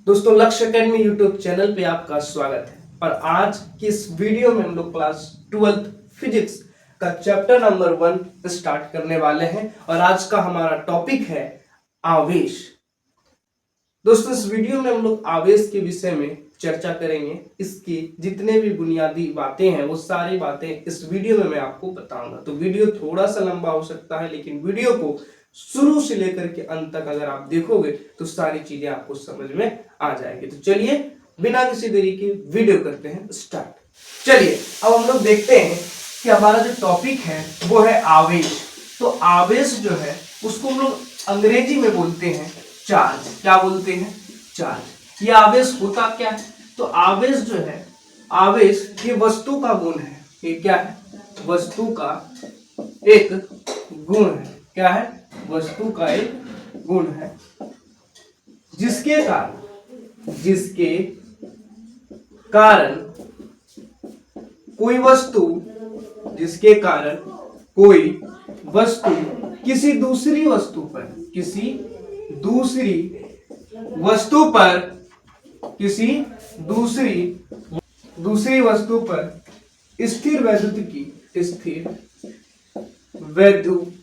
दोस्तों लक्ष्य academy YouTube channel पे आपका स्वागत है। और आज की इस वीडियो में हम लोग क्लास 12th फिजिक्स का चैप्टर नंबर 1 स्टार्ट करने वाले हैं और आज का हमारा टॉपिक है आवेश। दोस्तों इस वीडियो में हम लोग आवेश के विषय में चर्चा करेंगे। इसकी जितने भी बुनियादी बातें हैं वो सारी बातें इस वीडियो में मैं आपको बताऊंगा। तो वीडियो थोड़ा सा लंबा हो सकता है, लेकिन वीडियो को शुरू से लेकर के अंत तक अगर आप देखोगे तो सारी चीजें आपको समझ में आ जाएगी। तो चलिए बिना किसी देरी के वीडियो करते हैं स्टार्ट। चलिए अब हम लोग देखते हैं कि हमारा जो टॉपिक है वो है आवेश। तो आवेश जो है उसको हम लोग अंग्रेजी में बोलते हैं चार्ज। क्या बोलते हैं? चार्ज। ये आवेश होता क्या है? तो आवेश जो है, आवेश ये वस्तु का गुण है। ये क्या है? वस्तु का एक गुण है। क्या है? वस्तु का एक गुण है जिसके कारण कोई वस्तु किसी दूसरी वस्तु पर स्थिर वैद्युतिकी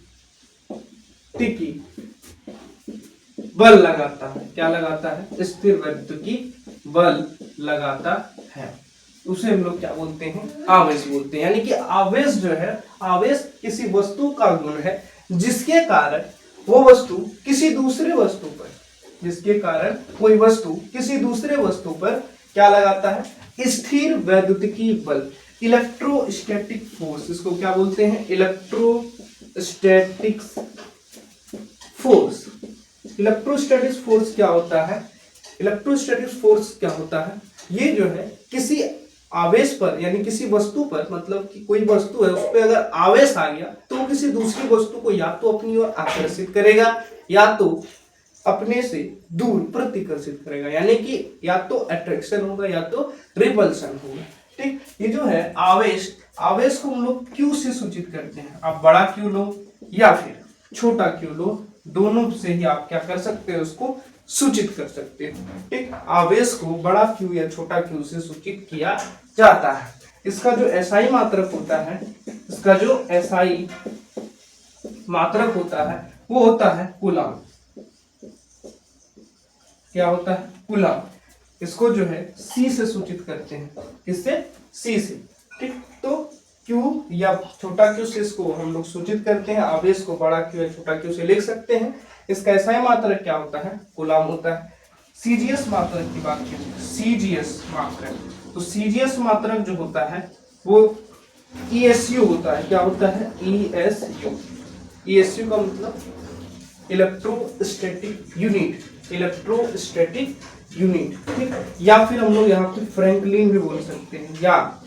बल लगाता है। क्या लगाता है? स्थिर वैद्युतिकी बल लगाता है। उसे हम लोग क्या बोलते हैं? आवेश बोलते हैं। यानी कि आवेश जो है, आवेश किसी वस्तु का गुण है जिसके कारण वो वस्तु किसी दूसरे वस्तु पर, कोई वस्तु किसी दूसरे वस्तु पर क्या लगाता है? स्थिर वैद्युतिकी बल, इलेक्ट्रोस्टैटिक फोर्स। इसको क्या बोलते हैं? Electrostatic force. इलेक्ट्रोस्टैटिक फोर्स क्या होता है? ये जो है किसी आवेश पर, यानी किसी वस्तु पर, मतलब कि कोई वस्तु है उस पर अगर आवेश आ गया तो वो किसी दूसरी वस्तु को या तो अपनी ओर आकर्षित करेगा या तो अपने से दूर प्रतिकर्षित करेगा। यानी कि या तो अट्रैक्शन होगा या तो रिपल्शन होगा। ठीक, ये जो है आवेश को हम लोग क्यू से सूचित करते हैं। आप बड़ा क्यू लो या फिर छोटा क्यू लो, दोनों से ही आप क्या कर सकते हैं? उसको सूचित कर सकते हैं। ठीक, आवेश को बड़ा क्यू या छोटा क्यू से सूचित किया जाता है। इसका जो एसआई मात्रक होता है वो होता है कूलम। क्या होता है? कूलम। इसको जो है सी से सूचित करते हैं। किससे? सी से। ठीक, तो क्यू या छोटा क्यू से इसको हम लोग सूचित करते हैं। आवेश को बड़ा क्यू या छोटा क्यू से लिख सकते हैं। इसका एसआई मात्रक क्या होता है? कूलम होता है। सीजीएस मात्रक की बात करें, सीजीएस मात्रक, तो सीजीएस मात्रक जो होता है वो ईएसयू होता है। क्या होता है? ईएसयू का मतलब इलेक्ट्रोस्टैटिक यूनिट। ठीक, या फिर हम लोग यहाँ पे फ्रैंकलिन भी बोल सकते हैं, या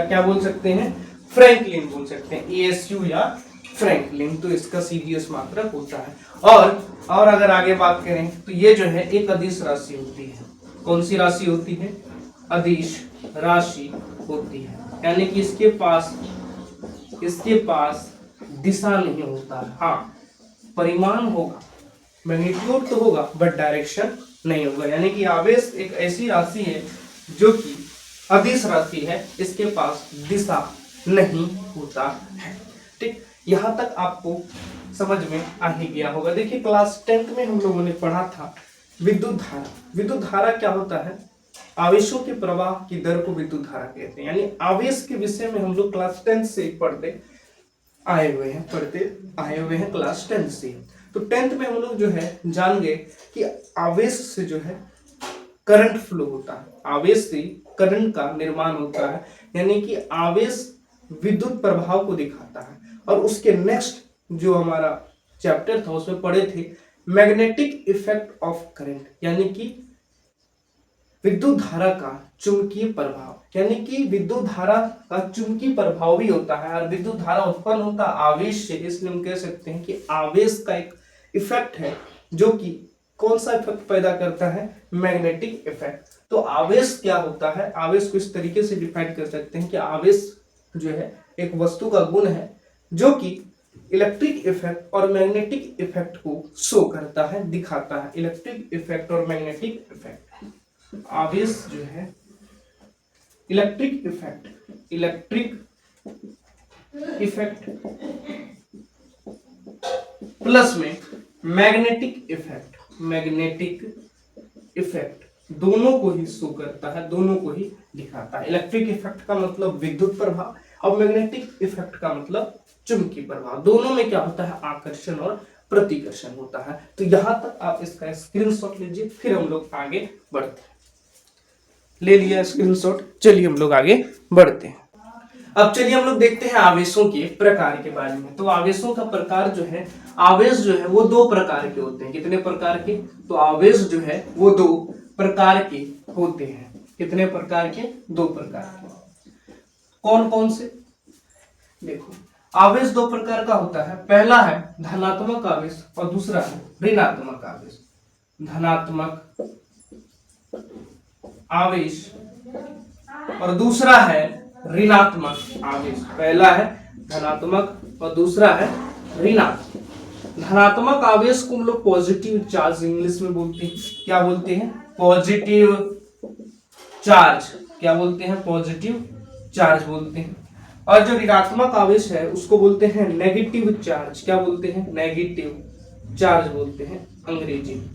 क्या बोल सकते हैं? फ्रैंकलिन बोल सकते हैं। ईएसयू या फ्रैंकलिन, तो इसका सीजीएस मात्रक होता है। और अगर आगे बात करें तो ये जो है एक अदिश राशि होती है। कौन सी राशि होती है? अदिश राशि होती है। यानी कि इसके पास दिशा नहीं होता है। हाँ, परिमाण होगा, मैग्नीट्यूड तो होगा, बट डायरेक्शन नहीं होगा। यानी कि आवेश एक ऐसी राशि है जो कि अदिश राशि है, इसके पास दिशा नहीं होता है। ठीक, यहां तक आपको समझ में आ ही गया होगा। देखिए क्लास 10th में हम लोगों ने पढ़ा था विद्युत धारा। विद्युत धारा क्या होता है? आवेशों के प्रवाह की दर को विद्युत धारा कहते हैं। यानी आवेश के विषय में हम लोग क्लास 10th से पढ़ते आए हुए हैं क्लास 10th से। तो 10th में हम लोग जो है जान गए कि आवेश से जो है करंट फ्लो होता है, आवेश से करंट का निर्माण होता है। यानी कि आवेश विद्युत प्रभाव को दिखाता है। और उसके नेक्स्ट जो हमारा चैप्टर था उसमें पढ़े थे मैग्नेटिक इफेक्ट ऑफ करंट, यानी कि विद्युत धारा का चुंबकीय प्रभाव। यानी कि विद्युत धारा का चुंबकीय प्रभाव भी होता है और विद्युत धारा उत्पन्न होता है आवेश से। इसलिए हम कह सकते हैं कि आवेश का एक इफेक्ट है जो कि कौन सा इफेक्ट पैदा करता है? Magnetic effect. तो आवेश क्या होता है? आवेश को इस तरीके से डिफाइन कर सकते हैं कि आवेश जो है एक वस्तु का गुण है जो कि इलेक्ट्रिक इफेक्ट और मैग्नेटिक इफेक्ट को शो करता है, दिखाता है। इलेक्ट्रिक इफेक्ट और मैग्नेटिक इफेक्ट, आवेश जो है, इलेक्ट्रिक इफेक्ट प्लस में मैग्नेटिक इफेक्ट दोनों को ही शो करता है, दोनों को ही दिखाता है। इलेक्ट्रिक इफेक्ट का मतलब विद्युत प्रभाव और मैग्नेटिक इफेक्ट का मतलब चुंबकीय प्रभाव। दोनों में क्या होता है, आकर्षण और प्रतिकर्षण होता है। तो यहां तक आप इसका स्क्रीनशॉट लीजिए, फिर हम लोग आगे बढ़ते हैं। ले लिया स्क्रीनशॉट, चलिए हम लोग आगे बढ़ते हैं। अब चलिए हम लोग देखते हैं आवेशों के प्रकार के बारे में। तो आवेशों का प्रकार जो है, आवेश जो है वो दो प्रकार के होते हैं। कितने प्रकार के? तो आवेश जो है वो दो प्रकार के होते हैं। कितने प्रकार के? दो प्रकार के। कौन कौन से? देखो, आवेश दो प्रकार का होता है। पहला है धनात्मक आवेश और दूसरा है ऋणात्मक आवेश। धनात्मक आवेश और दूसरा है ऋणात्मक आवेश। पहला है धनात्मक और दूसरा है ऋणात्मक। धनात्मक आवेश को हम लोग पॉजिटिव चार्ज इंग्लिश में बोलते हैं। क्या बोलते हैं? Positive charge. क्या बोलते हैं? पॉजिटिव चार्ज बोलते हैं। और जो ऋणात्मक आवेश है उसको बोलते हैं नेगेटिव चार्ज। क्या बोलते हैं? नेगेटिव चार्ज बोलते हैं अंग्रेजी में।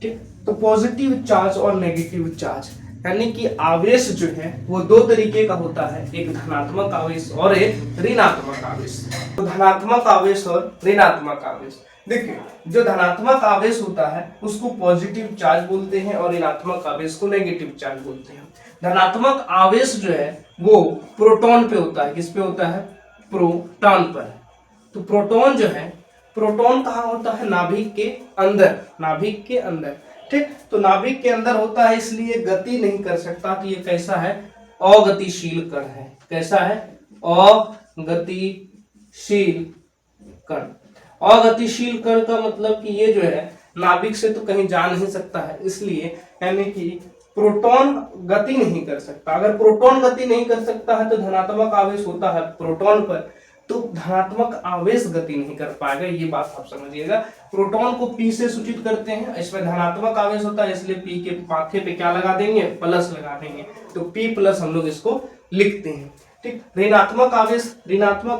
ठीक, तो पॉजिटिव चार्ज और नेगेटिव चार्ज यानी कि आवेश जो है वो दो तरीके का होता है, एक धनात्मक आवेश और एक ऋणात्मक आवेश। तो धनात्मक आवेश और ऋणात्मक आवेश, देखिए जो धनात्मक आवेश होता है उसको पॉजिटिव चार्ज बोलते हैं और ऋणात्मक आवेश को नेगेटिव चार्ज बोलते हैं। धनात्मक आवेश जो है वो प्रोटॉन पे होता है। किस पे होता है? प्रोटॉन पर। तो प्रोटॉन जो है, प्रोटॉन कहाँ होता है? नाभिक के अंदर। नाभिक के अंदर, ठीक। तो नाभिक के अंदर होता है, इसलिए गति नहीं कर सकता। तो ये कैसा है? अगतिशील कण है। कैसा है? अगतिशील कण। अगतिशील कण का मतलब कि ये जो है नाभिक से तो कहीं जा नहीं सकता है, इसलिए यानी कि प्रोटॉन गति नहीं कर सकता। अगर प्रोटॉन गति नहीं कर सकता है तो धनात्मक आवेश होता है प्रोटॉन पर, तो धनात्मक आवेश गति नहीं कर पाएगा। ये बात आप समझिएगा। प्रोटॉन को P से सूचित करते हैं, इसमें धनात्मक आवेश होता है, इसलिए P के माथे पे क्या लगा देंगे? प्लस लगा देंगे। तो P प्लस हम लोग इसको लिखते हैं। ठीक। ऋणात्मक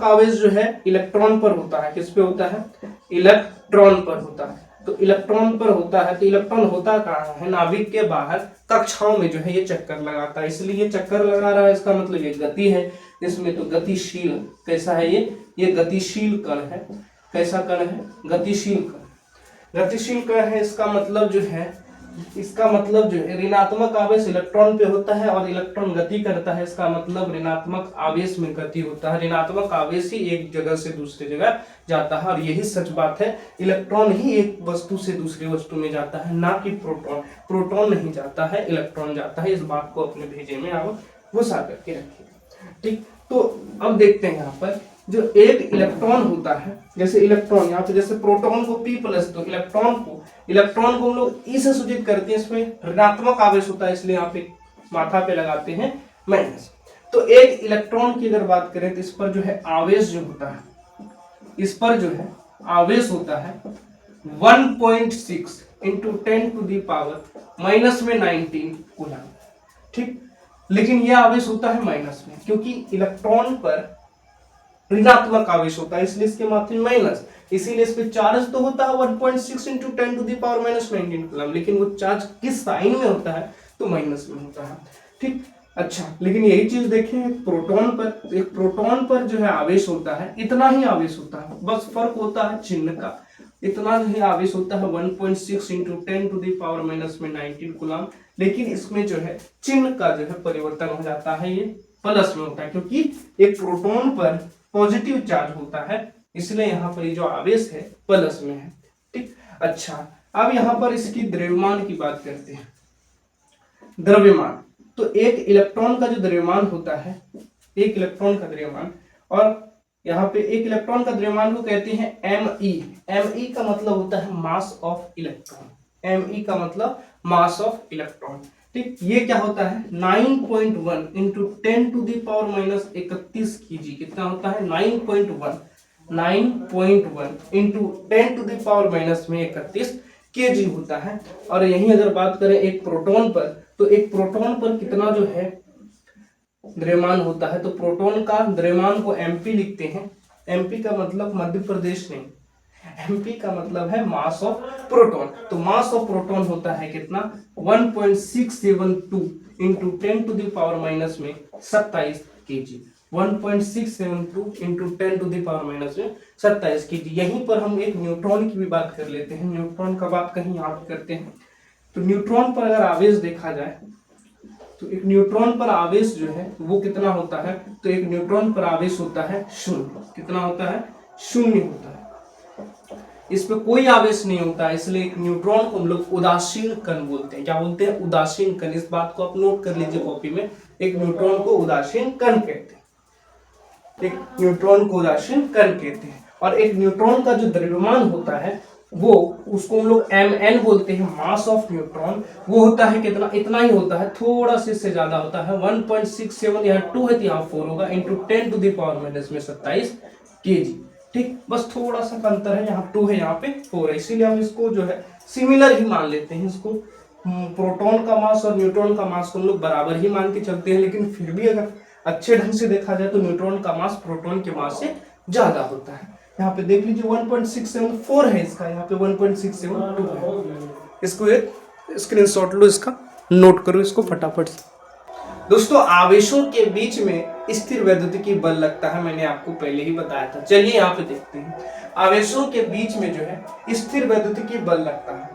आवेश जो है इलेक्ट्रॉन पर होता है। किस पे होता है? इलेक्ट्रॉन पर होता है। तो इलेक्ट्रॉन पर होता है, तो इलेक्ट्रॉन होता कहाँ है? नाभिक के बाहर कक्षाओं में जो है ये चक्कर लगाता है, इसलिए ये चक्कर लगा रहा है, इसका मतलब ये गति है। इसमें तो गतिशील, कैसा है ये गतिशील कण है। कैसा कण है? गतिशील कण। गतिशील कण है, इसका मतलब जो है ऋणात्मक आवेश इलेक्ट्रॉन पे होता है और इलेक्ट्रॉन गति करता है, इसका मतलब ऋणात्मक आवेश में गति होता है। ऋणात्मक आवेश ही एक जगह से दूसरी जगह जाता है, और यही सच बात है, इलेक्ट्रॉन ही एक वस्तु से दूसरी वस्तु में जाता है, ना कि प्रोटॉन। प्रोटॉन नहीं जाता है, इलेक्ट्रॉन जाता है। इस बात को अपने भेजे में आप घुसा करके रखिए। ठीक। तो अब देखते हैं यहाँ पर जो एक इलेक्ट्रॉन होता है, जैसे इलेक्ट्रॉन यहाँ पे जैसे प्रोटॉन को P प्लस, तो इलेक्ट्रॉन को हम लोग E से सूचित करते हैं। इसमें ऋणात्मक आवेश होता है, इसलिए यहाँ पे माथा पे लगाते हैं माइनस। तो एक इलेक्ट्रॉन की अगर बात करें तो इस पर जो है आवेश जो होता है, इस पर जो है आवेश होता है 1.6 into 10 to the power minus में 19 कूलम। ठीक। लेकिन यह आवेश होता है माइनस में, क्योंकि इलेक्ट्रॉन पर ऋणात्मक आवेश होता है, इसलिए इसके मात्रा में माइनस, इसीलिए इस पे चार्ज तो होता है 1.6 into 10 to the power minus 19 coulomb, लेकिन वो चार्ज किस साइन में होता है? तो माइनस में होता है। ठीक। अच्छा, लेकिन यही चीज देखें प्रोटॉन पर, एक प्रोटॉन पर जो है आवेश होता है, इतना ही आवेश होता है, बस फर्क होता है चिन्ह का। इतना ही आवेश होता है 1.6 into 10 to the power minus में 19 कूलम, लेकिन इसमें जो है चिन्ह का जो है परिवर्तन हो जाता है, ये प्लस में होता है, क्योंकि एक प्रोटॉन पर पॉजिटिव चार्ज होता है, इसलिए यहाँ पर ये जो आवेश है प्लस में है। ठीक। अच्छा, अब यहाँ पर इसकी द्रव्यमान की बात करते हैं। द्रव्यमान, तो एक इलेक्ट्रॉन का जो द्रव्यमान होता है, एक इलेक्ट्रॉन का द्रव्यमान, और यहाँ पे एक इलेक्ट्रॉन का द्रव्यमान को कहते हैं me। me का मतलब होता है मास ऑफ इलेक्ट्रॉन। me का मतलब मास ऑफ इलेक्ट्रॉन। ठीक। ये क्या होता है? 9.1 into 10 to the power minus 31 kg। कितना होता है? 9.1 9.1 इंटू 10⁻⁻31 kg होता है। और यहीं अगर बात करें एक प्रोटॉन पर, तो एक प्रोटॉन पर कितना जो है द्रव्यमान होता है, तो प्रोटॉन का द्रव्यमान को एमपी लिखते हैं। एमपी का मतलब मध्य प्रदेश नहीं, एमपी का मतलब है मास ऑफ प्रोटॉन। तो मास ऑफ प्रोटॉन होता है कितना 1.672 इंटू 10⁻⁻27 kg। 1.672 into 10⁻⁻27 kg। यहीं पर हम एक न्यूट्रॉन की भी बात कर लेते हैं। न्यूट्रॉन का बात कहीं याद करते हैं, तो न्यूट्रॉन पर अगर आवेश देखा जाए तो एक न्यूट्रॉन पर आवेश जो है वो कितना होता है, तो एक न्यूट्रॉन पर आवेश होता है 0। कितना होता है? 0 होता है। इस पे कोई आवेश नहीं होता है, इसलिए एक न्यूट्रॉन को हम लोग उदासीन कण बोलते हैं। क्या बोलते हैं? उदासीन कण। इस बात को आप नोट कर लीजिए कॉपी में, एक न्यूट्रॉन को उदासीन कण कहते हैं। एक न्यूट्रॉन को उदासीन कण कहते हैं। और एक न्यूट्रॉन का जो द्रव्यमान होता है वो, उसको हम लोग mn बोलते हैं, मास ऑफ न्यूट्रॉन। वो होता है कितना? इतना ही होता है, थोड़ा से इससे ज्यादा होता है 1.67, यहाँ 2 है तो यहाँ 4 होगा, इंटू 10⁻⁻27 kg। ठीक, बस थोड़ा सा अंतर है, यहाँ 2 है यहाँ पे 4 है, इसीलिए हम इसको जो है सिमिलर ही मान लेते हैं। इसको प्रोटॉन का मास और न्यूट्रॉन का मास को हम लोग बराबर ही मान के चलते हैं, लेकिन फिर भी अगर अच्छे ढंग से देखा जाए तो न्यूट्रॉन का मास प्रोटॉन के मास से ज्यादा होता है। यहाँ पे देख लीजिए 1.674 है इसका, यहाँ पे 1.672 है। इसको एक स्क्रीनशॉट लो, इसका नोट करो इसको फटाफट से। दोस्तों, आवेशों के बीच में स्थिर वैद्युतिकी बल लगता है, मैंने आपको पहले ही बताया था। चलिए यहाँ पे देखते हैं, आवेशों के बीच में जो है स्थिर वैद्युतिकी बल लगता है।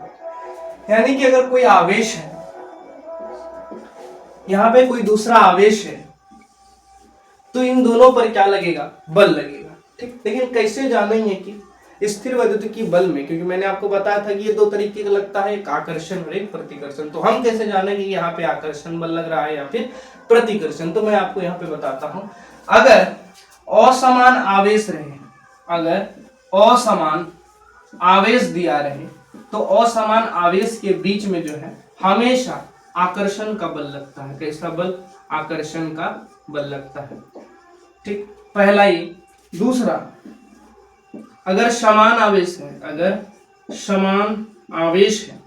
यानी कि अगर कोई आवेश है, यहाँ पे कोई दूसरा आवेश है, तो इन दोनों पर क्या लगेगा? बल लगेगा। ठीक, लेकिन कैसे जानेंगे कि स्थिर वैद्युतिकी बल में, क्योंकि मैंने आपको बताया था कि ये 2 तरीके का लगता है, एक आकर्षण और एक प्रतिकर्षण। तो हम कैसे जानेंगे कि यहाँ पे आकर्षण बल लग रहा है या फिर प्रतिकर्षण? तो मैं आपको यहाँ पे बताता हूं। अगर असमान आवेश रहे, अगर असमान आवेश दिया रहे, तो असमान आवेश के बीच में जो है हमेशा आकर्षण का बल लगता है। कैसा बल? आकर्षण का बल लगता है। ठीक, पहला ये। दूसरा, अगर समान आवेश है, अगर समान आवेश है,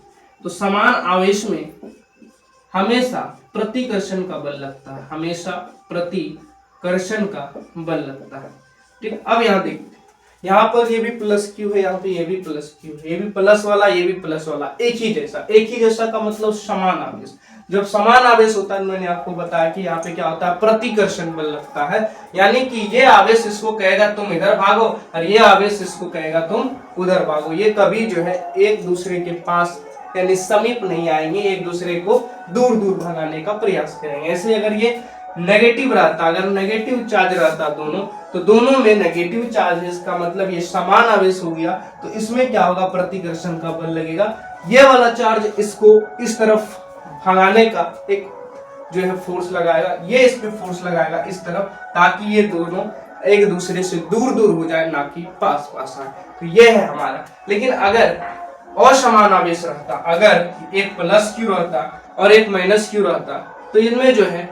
तो समान आवेश में हमेशा प्रतिकर्षण का बल लगता है, हमेशा प्रतिकर्षण का बल लगता है। ठीक, अब यहाँ देखते हैं, यहाँ पर ये भी प्लस क्यू है, यहाँ पे ये भी प्लस क्यू है, ये भी प्लस वाला, ये भी प्लस वाला, एक ही जैसा। एक ही जैसा का मतलब समान आवेश। जब समान आवेश होता है, मैंने आपको बताया कि यहाँ पे क्या होता है? प्रतिकर्षण बल लगता है। यानी कि ये आवेश इसको कहेगा तुम इधर भागो, और ये आवेश इसको कहेगा तुम उधर भागो। ये कभी जो है एक दूसरे के पास यानी समीप नहीं आएंगे, एक दूसरे को दूर दूर भगाने का प्रयास करेंगे। ऐसे अगर ये नेगेटिव रहता, अगर नेगेटिव चार्ज रहता दोनों, तो दोनों में नेगेटिव चार्ज है, इसका मतलब ये समान आवेश हो गया, तो इसमें क्या होगा? प्रतिकर्षण का बल लगेगा। ये वाला चार्ज इसको इस तरफ भगाने का एक जो है फोर्स लगाएगा, ये इस पे फोर्स लगाएगा इस तरफ, ताकि ये दोनों एक दूसरे से दूर दूर हो जाए, ना कि पास पास आए। तो ये है हमारा। लेकिन अगर असमान आवेश रहता, अगर एक प्लस क्यू रहता और एक माइनस क्यू रहता, तो इनमें जो है,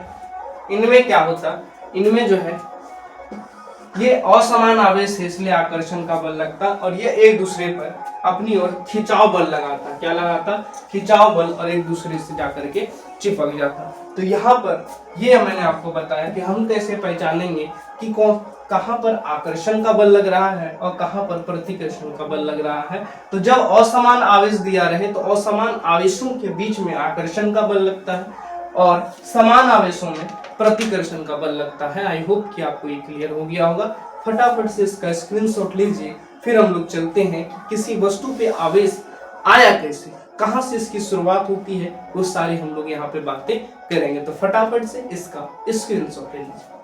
इनमें क्या होता? इनमें जो है ये असमान आवेश है, इसलिए आकर्षण का बल लगता, और ये एक दूसरे पर अपनी ओर खिंचाव बल लगाता। क्या लगाता? खिंचाव बल, और एक दूसरे से जाकर के चिपक जाता। तो यहाँ पर ये मैंने आपको बताया कि हम कैसे पहचानेंगे कि कहाँ पर आकर्षण का बल लग रहा है और कहाँ पर प्रतिकर्षण का बल लग रहा है। तो जब असमान आवेश दिया रहे, तो असमान आवेशों के बीच में आकर्षण का बल लगता है, और समान आवेशों में प्रतिकर्षण का बल लगता है। आई होप कि आपको ये क्लियर हो गया होगा। फटाफट से इसका स्क्रीनशॉट लीजिए, फिर हम लोग चलते हैं कि किसी वस्तु पे आवेश आया कैसे, कहां से इसकी शुरुआत होती है, वो सारी हम लोग यहाँ पे बातें करेंगे। तो फटाफट से इसका स्क्रीनशॉट ले लीजिए।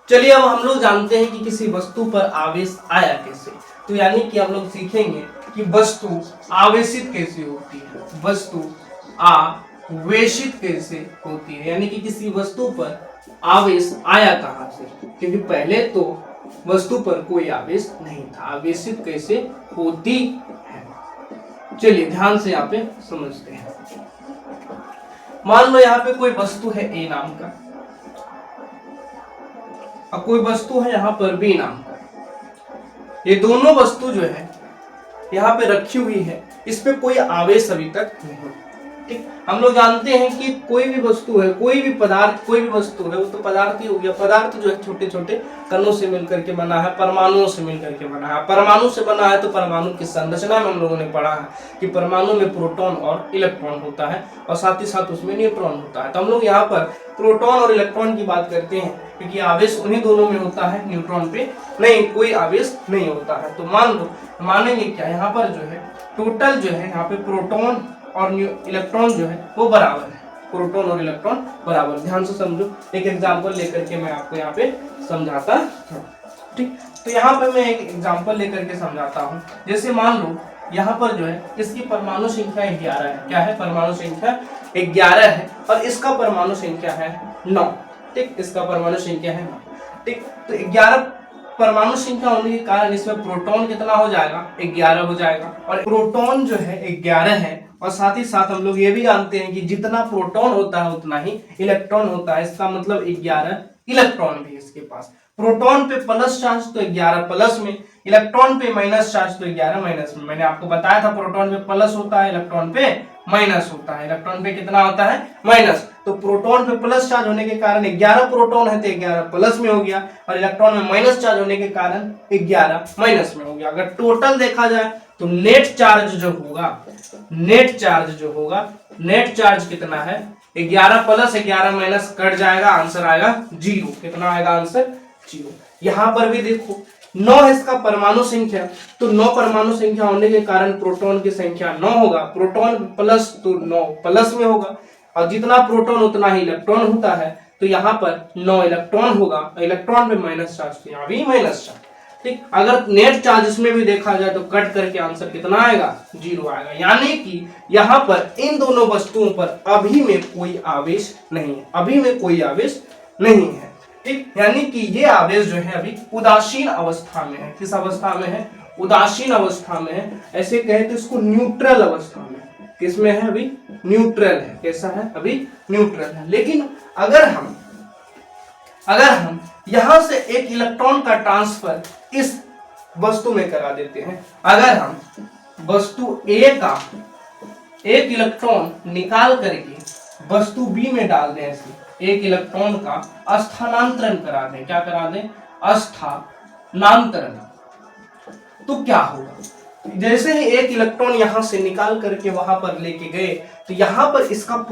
चलिए, अब हम लोग जानते हैं कि किसी वस्तु पर आवेश आया कैसे। तो यानी कि हम लोग सीखेंगे कि वस्तु आवेशित कैसे होती है, वस्तु आवेशित कैसे होती है, यानी कि किसी वस्तु पर आवेश आया कहां से, क्योंकि पहले तो वस्तु पर कोई आवेश नहीं था। आवेशित कैसे होती है, चलिए ध्यान से यहाँ पे समझते हैं। मान लो यहाँ पे कोई वस्तु है ए नाम का, और कोई वस्तु है यहाँ पर बी नाम का। ये दोनों वस्तु जो है यहाँ पे रखी हुई है, इस पे कोई आवेश अभी तक नहीं। ठीक, हम लोग जानते हैं कि कोई भी वस्तु है, कोई भी पदार्थ, कोई भी वस्तु है, वो तो पदार्थ ही हो गया। पदार्थ जो है छोटे छोटे कणों से मिलकर के बना है, परमाणुओं से मिलकर के बना है। परमाणु से बना है तो परमाणु की संरचना में हम लोगों ने पढ़ा है कि परमाणु में प्रोटॉन और इलेक्ट्रॉन होता है और साथ ही साथ उसमें न्यूट्रॉन होता है। तो हम लोग यहाँ पर प्रोटॉन और इलेक्ट्रॉन की बात करते हैं क्योंकि आवेश उन्हीं दोनों में होता है, न्यूट्रॉन पे नहीं, कोई आवेश नहीं होता है। तो मान लो, मानेंगे क्या, यहाँ पर जो है टोटल जो है यहाँ पे प्रोटॉन और इलेक्ट्रॉन जो है वो बराबर है, प्रोटॉन और इलेक्ट्रॉन बराबर। ध्यान से समझो, एक एग्जांपल लेकर के मैं आपको यहाँ पे समझाता हूँ। ठीक, तो यहाँ पे मैं एक एग्जांपल लेकर के समझाता हूँ। जैसे मान लो यहाँ पर जो है इसकी परमाणु संख्या 11 है। क्या है? परमाणु संख्या 11 है और इसका परमाणु संख्या है 9। ठीक, इसका परमाणु संख्या है 9। ठीक, तो 11 परमाणु संख्या होने के कारण इसमें प्रोटॉन कितना हो जाएगा? 11 हो जाएगा। और प्रोटॉन जो है 11 है और साथ ही साथ हम लोग ये भी जानते हैं कि जितना प्रोटॉन होता है उतना ही इलेक्ट्रॉन होता है। इसका मतलब 11 इलेक्ट्रॉन भी इसके पास। प्रोटॉन पे प्लस चार्ज तो 11 प्लस में, इलेक्ट्रॉन पे माइनस चार्ज तो 11 माइनस में। मैंने आपको बताया था प्रोटॉन पे प्लस होता है, इलेक्ट्रॉन पे माइनस होता है। इलेक्ट्रॉन पे कितना होता है? माइनस। तो प्रोटॉन पे प्लस चार्ज होने के कारण 11 प्रोटॉन है तो 11 प्लस में हो गया और इलेक्ट्रॉन में माइनस चार्ज होने के कारण 11 माइनस में हो गया। अगर टोटल देखा जाए तो नेट चार्ज जो होगा, नेट चार्ज कितना है? 11 प्लस 11 माइनस कट जाएगा, आंसर आएगा 0। कितना आएगा आंसर? 0। यहां पर भी देखो 9 है इसका परमाणु संख्या, तो 9 परमाणु संख्या होने के कारण प्रोटॉन की संख्या 9 होगा। प्रोटॉन प्लस तो 9 प्लस में होगा और जितना प्रोटॉन उतना ही इलेक्ट्रॉन होता है। तो यहाँ पर 9 इलेक्ट्रॉन होगा, इलेक्ट्रॉन पे माइनस चार्ज, तो यहाँ भी माइनस चार्ज। ठीक, अगर नेट चार्ज इसमें भी देखा जाए तो कट करके आंसर कितना आएगा? 0 आएगा। यानी कि यहाँ पर इन दोनों वस्तुओं पर अभी में कोई आवेश नहीं है, अभी में कोई आवेश नहीं है। ठीक, यानी कि ये आवेश जो है अभी उदासीन अवस्था में है। किस अवस्था में है? उदासीन अवस्था में है। ऐसे कहे तो इसको न्यूट्रल अवस्था में। किसमें है? अभी न्यूट्रल है। कैसा है? अभी न्यूट्रल है। लेकिन अगर हम यहां से एक इलेक्ट्रॉन का ट्रांसफर इस वस्तु में करा देते हैं, अगर हम वस्तु ए का एक इलेक्ट्रॉन निकाल करके वस्तु बी में डाल दें, ऐसे एक इलेक्ट्रॉन का स्थानांतरण करा दें, क्या करा दें? स्थानांतरण, तो क्या होगा? जैसे ही एक इलेक्ट्रॉन यहां से निकाल करके वहां पर लेके गए तो यहां पर इसका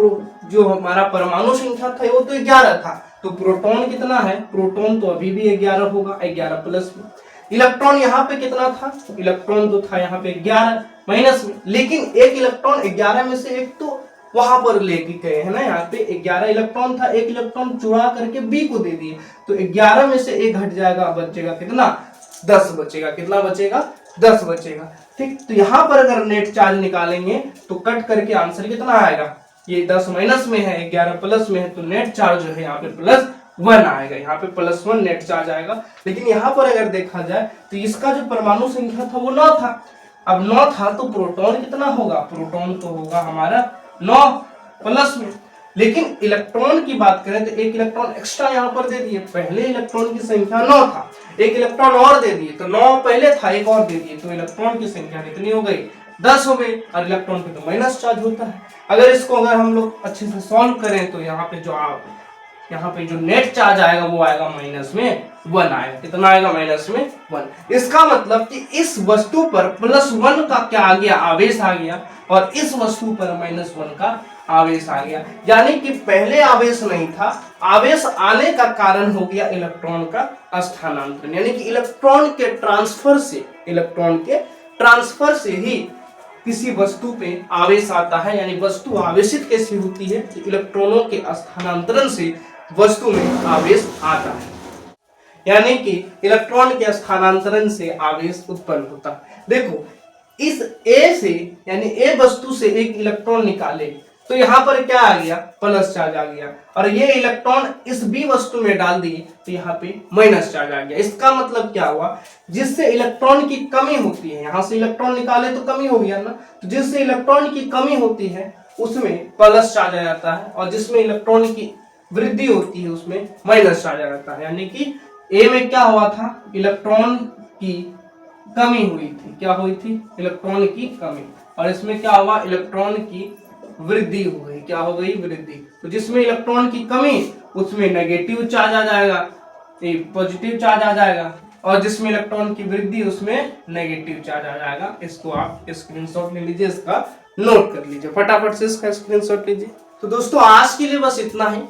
जो हमारा परमाणु संख्या था वो तो 11 था, तो प्रोटॉन कितना है? प्रोटॉन तो अभी भी 11 होगा, 11 प्लस में। इलेक्ट्रॉन यहाँ पे कितना था? इलेक्ट्रॉन तो था यहाँ पे 11 माइनस में। लेकिन एक इलेक्ट्रॉन 11 में से एक तो वहां पर लेके गए है ना, यहाँ पे 11 इलेक्ट्रॉन था, एक इलेक्ट्रॉन चुरा करके बी को दे दिए, तो 11 में से एक घट जाएगा, बचेगा कितना? 10 बचेगा। कितना बचेगा? 10 बचेगा। ठीक, तो यहाँ पर अगर नेट चार्ज निकालेंगे तो कट करके आंसर कितना आएगा? ये 10 माइनस में है, 11 प्लस में है, तो नेट चार्ज जो है यहाँ पे +1 आएगा। यहाँ पे +1 नेट चार्ज आएगा। लेकिन यहाँ पर अगर देखा जाए तो इसका जो परमाणु संख्या था वो 9 था। अब 9 था तो प्रोटॉन कितना होगा? प्रोटॉन तो होगा हमारा 9 प्लस में। लेकिन इलेक्ट्रॉन की बात करें तो एक इलेक्ट्रॉन एक्स्ट्रा यहाँ पर दे दिए। पहले इलेक्ट्रॉन की संख्या 9 था, एक इलेक्ट्रॉन और दे दिए, तो 9 पहले था, एक और दे दिए, तो इलेक्ट्रॉन की संख्या कितनी हो गई? 10 हो गई। और इलेक्ट्रॉन पे तो माइनस चार्ज होता है। अगर इसको अगर हम लोग अच्छे से सॉल्व करें तो यहाँ पे जो नेट चार्ज आएगा वो आएगा -1 आएगा। कितना आएगा? -1। इसका मतलब कि इस वस्तु पर +1 का क्या आ गया? आवेश आ गया, और इस वस्तु पर -1 का आवेश आ गया। यानी कि पहले आवेश नहीं था, आवेश आने का कारण हो गया इलेक्ट्रॉन का स्थानांतरण। यानी कि इलेक्ट्रॉन के ट्रांसफर से ही किसी वस्तु पे आवेश आता है। यानी वस्तु आवेशित कैसे होती है? तो इलेक्ट्रॉनों के स्थानांतरण से वस्तु में आवेश आता है। यानी कि इलेक्ट्रॉन के स्थानांतरण से आवेश उत्पन्न होता है। देखो, इस ए से यानी ए वस्तु से एक इलेक्ट्रॉन निकाले तो यहाँ पर क्या आ गया? प्लस चार्ज आ गया। और ये इलेक्ट्रॉन इस बी वस्तु में डाल दिए तो यहाँ पे माइनस चार्ज आ गया। इसका मतलब क्या हुआ? जिससे इलेक्ट्रॉन की कमी होती है, यहाँ से इलेक्ट्रॉन निकाले तो कमी हो गया ना, तो जिससे इलेक्ट्रॉन की कमी होती है उसमें प्लस चार्ज आ जाता है, और जिसमें इलेक्ट्रॉन की वृद्धि होती है उसमें माइनस चार्ज आ जाता है। यानी कि ए में क्या हुआ था? इलेक्ट्रॉन की कमी हुई थी। क्या हुई थी? इलेक्ट्रॉन की कमी। और इसमें क्या हुआ? इलेक्ट्रॉन की वृद्धि हो गई। क्या हो गई? वृद्धि। तो जिसमें इलेक्ट्रॉन की कमी उसमें नेगेटिव चार्ज आ जाएगा, पॉजिटिव चार्ज आ जाएगा, और जिसमें इलेक्ट्रॉन की वृद्धि उसमें नेगेटिव चार्ज आ जाएगा। इसको आप स्क्रीनशॉट ले लीजिए, इसका नोट कर लीजिए, फटाफट से इसका स्क्रीनशॉट लीजिए। तो दोस्तों आज के लिए बस इतना ही।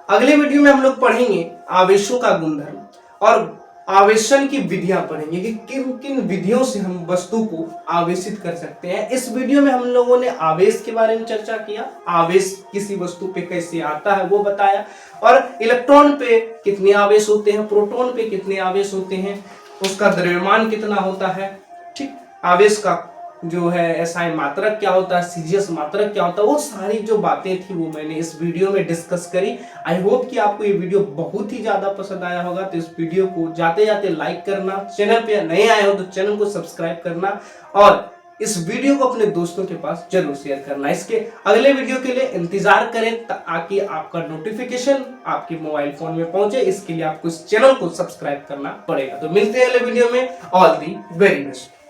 अगले वीडियो में हम लोग पढ़ेंगे आवेशों का गुणधर्म और आवेशन की विधियां पढ़ेंगे कि किन किन विधियों से हम वस्तु को आवेशित कर सकते हैं। इस वीडियो में हम लोगों ने आवेश के बारे में चर्चा किया, आवेश किसी वस्तु पे कैसे आता है वो बताया, और इलेक्ट्रॉन पे कितने आवेश होते हैं, प्रोटॉन पे कितने आवेश होते हैं, उसका द्रव्यमान कितना होता है, ठीक, आवेश का जो है एसआई मात्रक क्या होता है, सीजीएस मात्रक क्या होता है, वो सारी जो बातें थी वो मैंने इस वीडियो में डिस्कस करी। आई होप कि आपको ये वीडियो बहुत ही ज्यादा पसंद आया होगा। तो इस वीडियो को जाते जाते लाइक करना, चैनल पे नए आए हो तो चैनल को सब्सक्राइब करना, और इस वीडियो को अपने दोस्तों के पास जरूर शेयर करना। इसके अगले वीडियो के लिए इंतजार करें ताकि आपका नोटिफिकेशन आपके मोबाइल फोन में पहुंचे। इसके लिए आपको इस चैनल को सब्सक्राइब करना पड़ेगा। तो मिलते हैं अगले वीडियो में। All the very best.